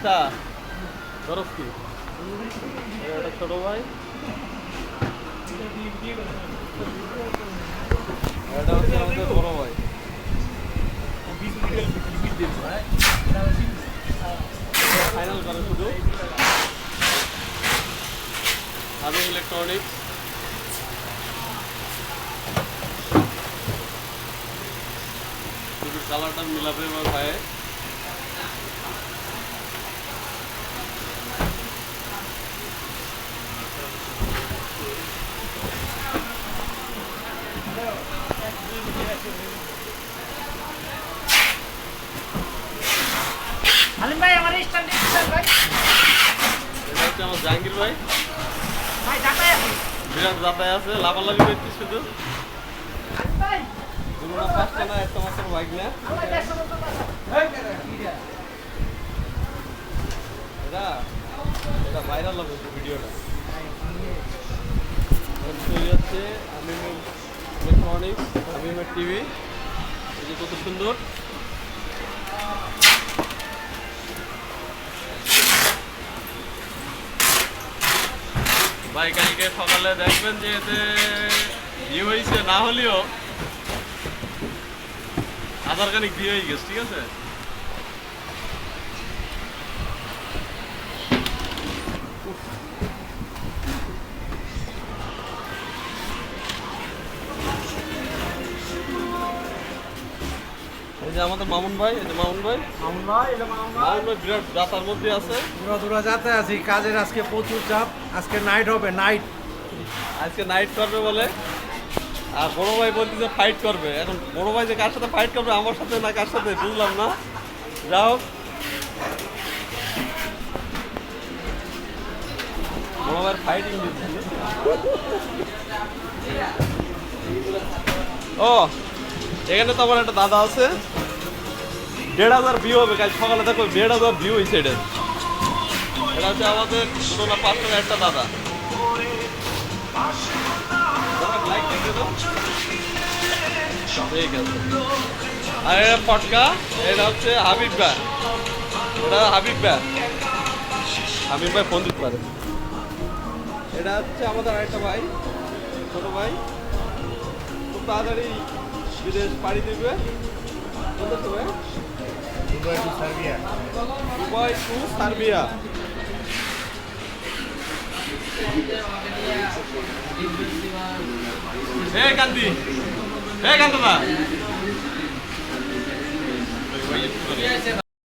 আচ্ছা খরচ কি এটা ছোট ভাই এটা হচ্ছে আমাদের বড় ভাই ফাইনাল করে শুধু আমি ইলেকট্রনিক্স শুধু কালারটা মিলাবে আমার ভাই আলিম ভাই আমার স্ট্যান্ড ভাই এটা হচ্ছে আমার জাহাঙ্গীর ভাই ভাই ঢাকায় আছে বিরাট যাতায় আছে লাভালাভি করছি শুধু আলিম ভাই দুটো পাঁচটা না একটা মাত্র বাইক না আল্লাহ দেশ মতো কথা এটা এটা ভাইরাল হবে ভিডিওটা তৈরি হচ্ছে আমি ইলেকট্রনিক্স আমি টিভি এই যে কত সুন্দর ভাই কালকে সকালে দেখবেন যে এতে ইয়ে হয়েছে না হলেও আধার কার্ড দিয়ে হয়ে গেছে ঠিক আছে এই যে আমাদের মামুন ভাই এই যে মামুন ভাই বিরাট যাতার মধ্যে আছে দূরা যাতে আছি কাজের আজকে প্রচুর চাপ আজকে নাইট হবে নাইট আজকে নাইট করবে বলে আর বড় ভাই বলতে যে ফাইট করবে এখন বড় ভাই যে কার সাথে ফাইট করবে আমার সাথে না কার সাথে বুঝলাম না যাও বড় ভাইয়ের ফাইটিং দিচ্ছে ও এখানে তো আমার একটা দাদা আছে 1,500 ভিউ হবে কাল সকালে দেখো 1,500 ভিউ হয়েছে এটা হচ্ছে আমাদের দুটো না পাঁচটা একটা দাদা ঠিক আছে আর এটা পটকা এটা হচ্ছে হাবিব ভাই এটা হাবিব ভাই ফোন দিতে পারে এটা হচ্ছে আমাদের আরেকটা ভাই ছোট ভাই খুব তাড়াতাড়ি বিদেশ পাড়ি দিবে দুবাই টু সার্বিয়া হে কান্তি হে কান্তদা